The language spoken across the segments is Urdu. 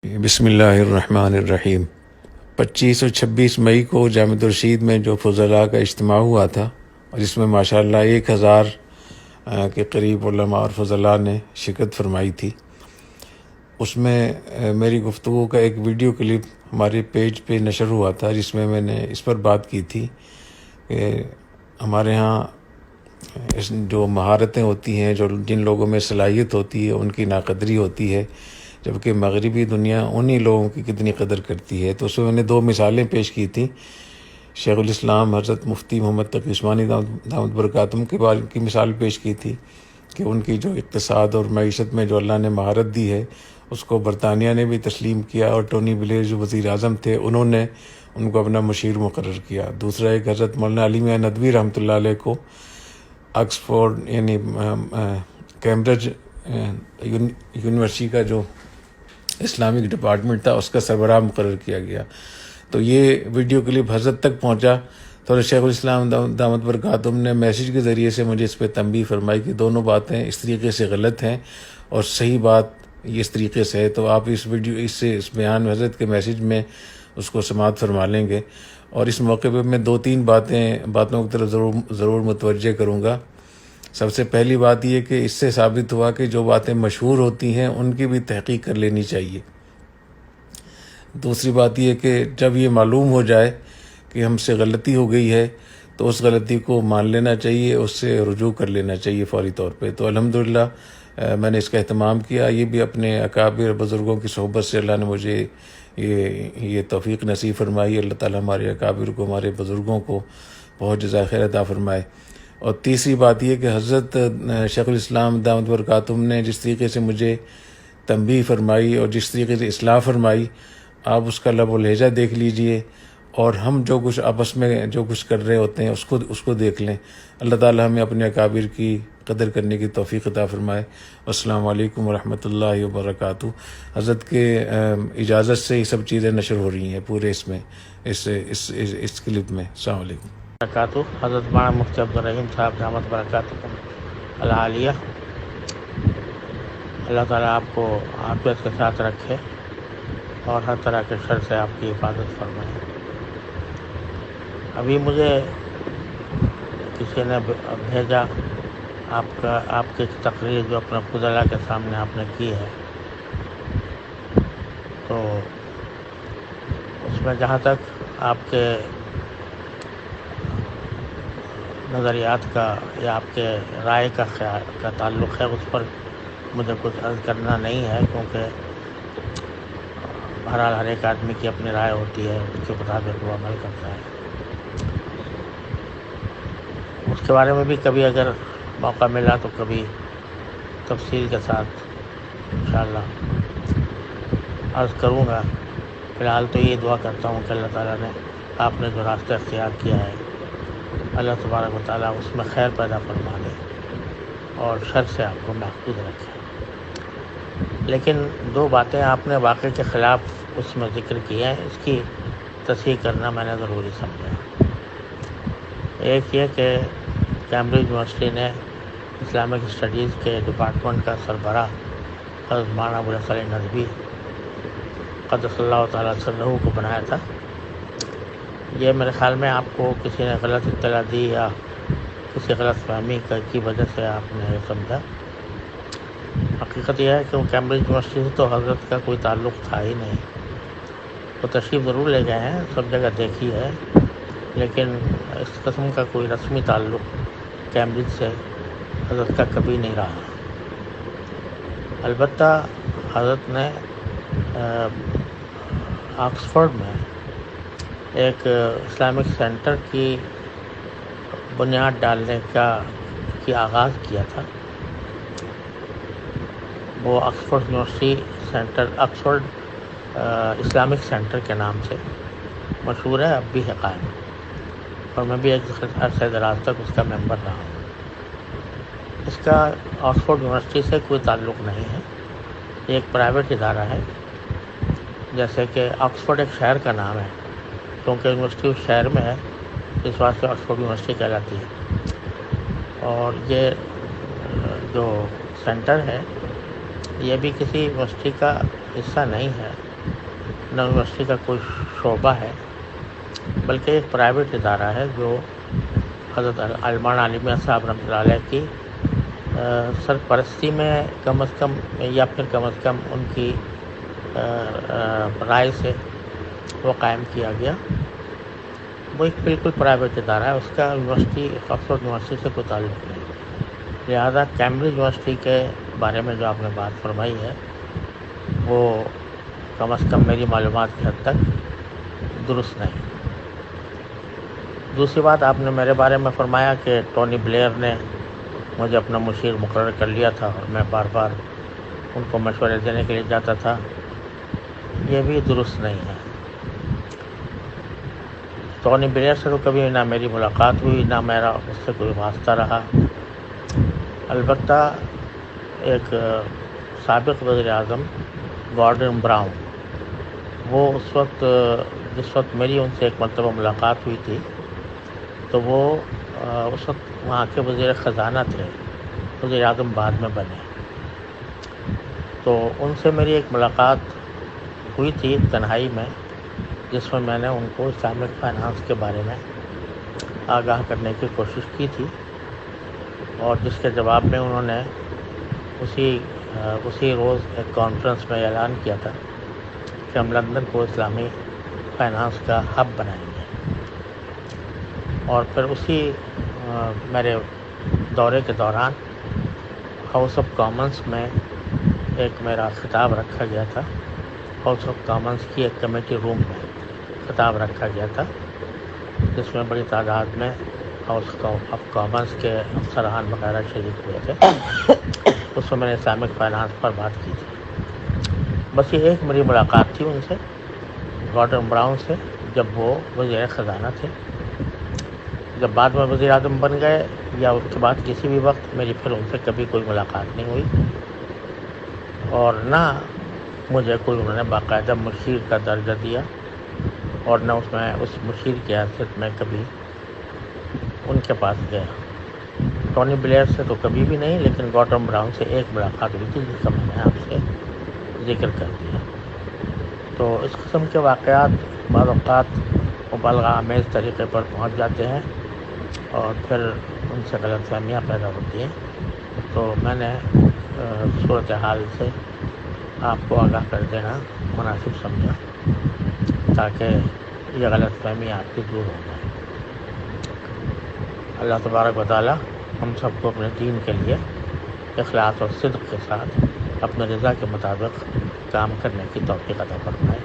بسم اللہ الرحمن الرحیم۔ 25 اور 26 مئی کو جامع الرشید میں جو فضلاء کا اجتماع ہوا تھا اور جس میں ماشاءاللہ 1000 کے قریب علماء اور فضلاء نے شرکت فرمائی تھی، اس میں میری گفتگو کا ایک ویڈیو کلپ ہمارے پیج پہ نشر ہوا تھا، جس میں میں نے اس پر بات کی تھی کہ ہمارے ہاں جو مہارتیں ہوتی ہیں، جن لوگوں میں صلاحیت ہوتی ہے، ان کی ناقدری ہوتی ہے، جبکہ مغربی دنیا انہی لوگوں کی کتنی قدر کرتی ہے۔ تو اس میں میں نے 2 مثالیں پیش کی تھیں۔ شیخ الاسلام حضرت مفتی محمد تقی عثمانی دامت برکاتہم کی مثال پیش کی تھی کہ ان کی جو اقتصاد اور معیشت میں جو اللہ نے مہارت دی ہے، اس کو برطانیہ نے بھی تسلیم کیا، اور ٹونی بلیئر جو وزیر اعظم تھے انہوں نے ان کو اپنا مشیر مقرر کیا۔ دوسرا ایک حضرت مولانا علی میاں ندوی رحمۃ اللہ علیہ کو آکسفورڈ یعنی کیمبرج یونیورسٹی کا جو اسلامک ڈپارٹمنٹ تھا، اس کا سربراہ مقرر کیا گیا۔ تو یہ ویڈیو کلپ حضرت تک پہنچا تو شیخ الاسلام دامت برکاتہم نے میسیج کے ذریعے سے مجھے اس پہ تنبیہ فرمائی کہ دونوں باتیں اس طریقے سے غلط ہیں اور صحیح بات یہ اس طریقے سے ہے۔ تو آپ اس بیان حضرت کے میسیج میں اس کو سماعت فرما لیں گے، اور اس موقع پہ میں 2-3 باتوں کی طرف ضرور متوجہ کروں گا۔ سب سے پہلی بات یہ کہ اس سے ثابت ہوا کہ جو باتیں مشہور ہوتی ہیں ان کی بھی تحقیق کر لینی چاہیے۔ دوسری بات یہ کہ جب یہ معلوم ہو جائے کہ ہم سے غلطی ہو گئی ہے تو اس غلطی کو مان لینا چاہیے، اس سے رجوع کر لینا چاہیے فوری طور پہ۔ تو الحمدللہ میں نے اس کا اہتمام کیا۔ یہ بھی اپنے اکابر بزرگوں کی صحبت سے اللہ نے مجھے یہ توفیق نصیب فرمائی۔ اللہ تعالیٰ ہمارے اکابر کو، ہمارے بزرگوں کو بہت جزائے خیر عطا فرمائے۔ اور تیسری بات یہ کہ حضرت شیخ الاسلام دامت برکاتہم نے جس طریقے سے مجھے تنبیہ فرمائی اور جس طریقے سے اصلاح فرمائی، آپ اس کا لب و لہجہ دیکھ لیجئے، اور ہم جو کچھ آپس میں جو کچھ کر رہے ہوتے ہیں اس کو دیکھ لیں۔ اللہ تعالی ہمیں اپنے اکابر کی قدر کرنے کی توفیق عطا فرمائے۔ السلام علیکم ورحمۃ اللہ وبرکاتہ۔ حضرت کے اجازت سے یہ سب چیزیں نشر ہو رہی ہیں پورے اس کلپ میں۔ السلام علیکم برکاتہ۔ حضرت مولانا مفتی عبدالرحیم صاحب دامت برکاتہ العالیہ، اللہ تعالیٰ آپ کو عافیت کے ساتھ رکھے اور ہر طرح کے شر سے آپ کی حفاظت فرمائے۔ ابھی مجھے کسی نے بھیجا آپ کی تقریر جو اپنے فضلاء کے سامنے آپ نے کی ہے، تو اس میں جہاں تک آپ کے نظریات کا یا آپ کے رائے کا تعلق ہے، اس پر مجھے کچھ عرض کرنا نہیں ہے، کیونکہ بہرحال ہر ایک آدمی کی اپنی رائے ہوتی ہے، اس کے مطابق وہ عمل کرتا ہے۔ اس کے بارے میں بھی کبھی اگر موقع ملا تو کبھی تفصیل کے ساتھ انشاءاللہ عرض کروں گا۔ فی الحال تو یہ دعا کرتا ہوں کہ اللہ تعالیٰ نے آپ نے جو راستہ اختیار کیا ہے، اللہ تبارک و تعالیٰ اس میں خیر پیدا فرما دے اور شر سے آپ کو محفوظ رکھے۔ لیکن 2 باتیں آپ نے واقعے کے خلاف اس میں ذکر کی ہیں، اس کی تصحیح کرنا میں نے ضروری سمجھا۔ ایک یہ کہ کیمبرج یونیورسٹی نے اسلامک اسٹڈیز کے ڈپارٹمنٹ کا سربراہ حضرت مولانا ابو الحسن ندوی قدس اللہ تعالیٰ سرہ کو بنایا تھا۔ یہ میرے خیال میں آپ کو کسی نے غلط اطلاع دی یا کسی غلط فہمی کی وجہ سے آپ نے یہ سمجھا۔ حقیقت یہ ہے کہ وہ کیمبرج یونیورسٹی سے تو حضرت کا کوئی تعلق تھا ہی نہیں۔ وہ تشریف ضرور لے گئے ہیں، سب جگہ دیکھی ہے، لیکن اس قسم کا کوئی رسمی تعلق کیمبرج سے حضرت کا کبھی نہیں رہا۔ البتہ حضرت نے آکسفورڈ میں ایک اسلامک سینٹر کی بنیاد ڈالنے کی آغاز کیا تھا۔ وہ Oxford university centre, Oxford Islamic centre کے نام سے مشہور ہے، اب بھی ہے قائم، اور میں بھی ایک عرصہ دراز تک اس کا ممبر رہا ہوں۔ اس کا آکسفورڈ یونیورسٹی سے کوئی تعلق نہیں ہے، یہ ایک پرائیویٹ ادارہ ہے۔ جیسے کہ آکسفورڈ ایک شہر کا نام ہے، کیونکہ یونیورسٹی اس شہر میں ہے، اس واسطے آکسفورڈ یونیورسٹی کہلاتی ہے۔ اور یہ جو سینٹر ہے، یہ بھی کسی یونیورسٹی کا حصہ نہیں ہے، نہ یونیورسٹی کا کوئی شعبہ ہے، بلکہ ایک پرائیویٹ ادارہ ہے جو حضرت علامہ عالمیہ صاحب رحمۃ اللہ علیہ کی سرپرستی میں کم از کم ان کی رائے سے وہ قائم کیا گیا۔ وہ ایک بالکل پرائیویٹ ادارہ ہے، اس کا یونیورسٹی آکسفورڈ یونیورسٹی سے کوئی تعلق نہیں۔ لہٰذا کیمبرج یونیورسٹی کے بارے میں جو آپ نے بات فرمائی ہے وہ کم از کم میری معلومات کی حد تک درست نہیں۔ دوسری بات، آپ نے میرے بارے میں فرمایا کہ ٹونی بلیئر نے مجھے اپنا مشیر مقرر کر لیا تھا اور میں بار بار ان کو مشورے دینے کے لیے جاتا تھا، یہ بھی درست نہیں ہے۔ ٹونی بلیئر سے تو کبھی نہ میری ملاقات ہوئی، نہ میرا اس سے کوئی واسطہ رہا۔ البتہ ایک سابق وزیر اعظم گارڈن براؤن، وہ جس وقت میری ان سے ایک مرتبہ ملاقات ہوئی تھی تو وہ اس وقت وہاں کے وزیر خزانہ تھے، وزیر اعظم بعد میں بنے۔ تو ان سے میری ایک ملاقات ہوئی تھی تنہائی میں، جس میں میں نے ان کو اسلامک فائنانس کے بارے میں آگاہ کرنے کی کوشش کی تھی، اور جس کے جواب میں انہوں نے اسی روز ایک کانفرنس میں اعلان کیا تھا کہ ہم لندن کو اسلامی فائنانس کا ہب بنائیں گے۔ اور پھر اسی میرے دورے کے دوران ہاؤس آف کامنس میں ایک میرا خطاب رکھا گیا تھا، ہاؤس آف کامنس کی ایک کمیٹی روم میں خطاب رکھا گیا تھا، جس میں بڑی تعداد میں ہاؤس آف کامنس کے افسران وغیرہ شریک ہوئے تھے۔ اس میں نے اسلامک فائنانس پر بات کی تھی۔ بس یہ ایک میری ملاقات تھی ان سے، گارڈن براؤن سے، جب وہ وزیر خزانہ تھے۔ جب بعد میں وزیر اعظم بن گئے یا اس کے بعد کسی بھی وقت میری پھر ان سے کبھی کوئی ملاقات نہیں ہوئی، اور نہ مجھے کوئی انہوں نے باقاعدہ مشیر کا درجہ دیا، اور نہ اس مشیر کی حیثیت میں کبھی ان کے پاس گیا۔ ٹونی بلیئر سے تو کبھی بھی نہیں، لیکن گارڈن براؤن سے ایک ملاقات ہوئی تھی جس کا میں نے آپ سے ذکر کر دیا۔ تو اس قسم کے واقعات بعض اوقات مبالغہ آمیز طریقے پر پہنچ جاتے ہیں اور پھر ان سے غلط فہمیاں پیدا ہوتی ہیں، تو میں نے صورتحال سے آپ کو آگاہ کر دینا مناسب سمجھا تاکہ یہ غلط فہمی آپ کی دور ہو جائے۔ اللہ تبارک و تعالی ہم سب کو اپنے دین کے لیے اخلاص اور صدق کے ساتھ اپنے رضا کے مطابق کام کرنے کی توفیق عطا فرمائے۔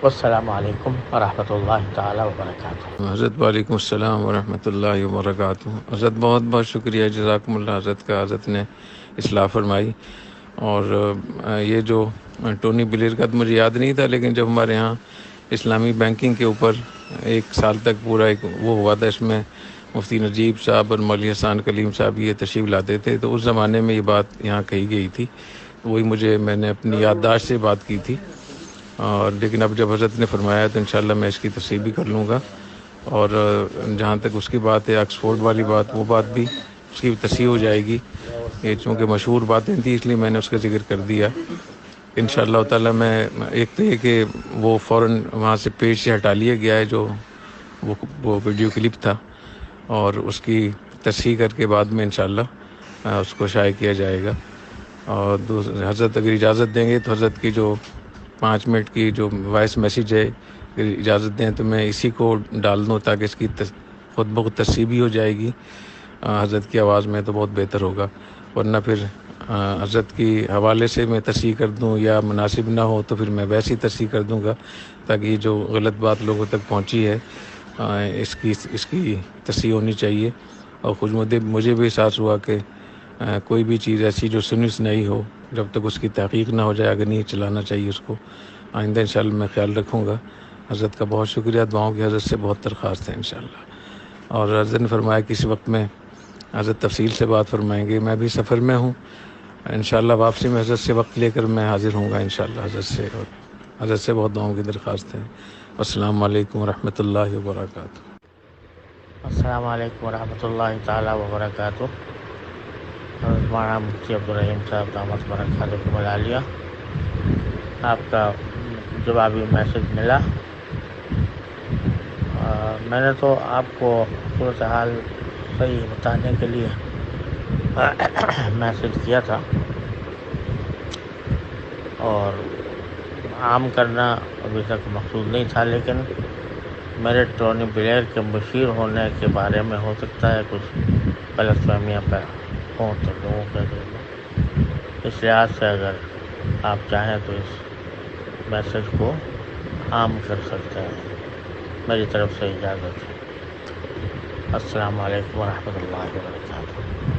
والسلام علیکم ورحمۃ اللہ تعالی وبرکاتہ۔ حضرت وعلیکم السلام ورحمۃ اللہ وبرکاتہ۔ حضرت بہت بہت شکریہ، جزاکم اللہ حضرت کا، حضرت نے اصلاح فرمائی۔ اور یہ جو ٹونی بلیئر کا تو مجھے یاد نہیں تھا، لیکن جب ہمارے ہاں اسلامی بینکنگ کے اوپر ایک سال تک پورا ایک وہ ہوا تھا، اس میں مفتی نجیب صاحب اور مولوی حسان کلیم صاحب یہ تشریف لاتے تھے، تو اس زمانے میں یہ بات یہاں کہی گئی تھی، وہی میں نے اپنی یادداشت سے بات کی تھی۔ اور لیکن اب جب حضرت نے فرمایا تو انشاءاللہ میں اس کی تصحیح بھی کر لوں گا، اور جہاں تک اس کی بات ہے آکسفورڈ والی بات، وہ بات بھی اس کی تصحیح ہو جائے گی۔ یہ چونکہ مشہور باتیں تھیں اس لیے میں نے اس کا ذکر کر دیا۔ انشاءاللہ تعالی میں ایک تو یہ کہ وہ فوراً وہاں سے پیج سے ہٹا لیا گیا ہے جو وہ ویڈیو کلپ تھا، اور اس کی تصحیح کر کے بعد میں انشاءاللہ اس کو شائع کیا جائے گا۔ اور حضرت اگر اجازت دیں گے تو حضرت کی جو 5 منٹ کی جو وائس میسیج ہے، اگر اجازت دیں تو میں اسی کو ڈال دوں تاکہ اس کی خود بخود تصحیح بھی ہو جائے گی حضرت کی آواز میں، تو بہت بہتر ہوگا۔ ورنہ پھر حضرت کی حوالے سے میں تصحیح کر دوں یا مناسب نہ ہو تو پھر میں ویسی تصحیح کر دوں گا، تاکہ یہ جو غلط بات لوگوں تک پہنچی ہے اس کی تصحیح ہونی چاہیے۔ اور خود مجھے بھی احساس ہوا کہ کوئی بھی چیز ایسی جو سنی سنائی ہو، جب تک اس کی تحقیق نہ ہو جائے آگے نہیں چلانا چاہیے اس کو۔ آئندہ انشاءاللہ میں خیال رکھوں گا۔ حضرت کا بہت شکریہ، دعاؤں کی حضرت سے بہت درخواست ہے انشاءاللہ۔ اور حضرت نے فرمایا کہ اس وقت میں حضرت تفصیل سے بات فرمائیں گے، میں بھی سفر میں ہوں، انشاءاللہ واپسی میں حضرت سے وقت لے کر میں حاضر ہوں گا انشاءاللہ حضرت سے، اور حضرت سے بہت دعاؤں کی درخواست ہے۔ السلام علیکم ورحمۃ اللہ وبرکاتہ۔ السلام علیکم ورحمۃ اللہ تعالی وبرکاتہ۔ مولانا مفتی عبدالرحیم صاحب دامت برکاتہ کو ملا لیا. آپ کا جوابی میسج ملا. میں نے تو آپ کو صورتحال صحیح بتانے کے لیے میسج کیا تھا، اور عام کرنا ابھی تک مقصود نہیں تھا، لیکن میرے ٹونی بلیر کے مشیر ہونے کے بارے میں ہو سکتا ہے کچھ غلط فہمیاں ہوں تو لوگوں کے دل میں. اس لحاظ سے اگر آپ چاہیں تو اس میسج کو عام کر سکتے ہیں. میری طرف سے اجازت ہے. السلام علیکم ورحمۃ اللہ وبرکاتہ.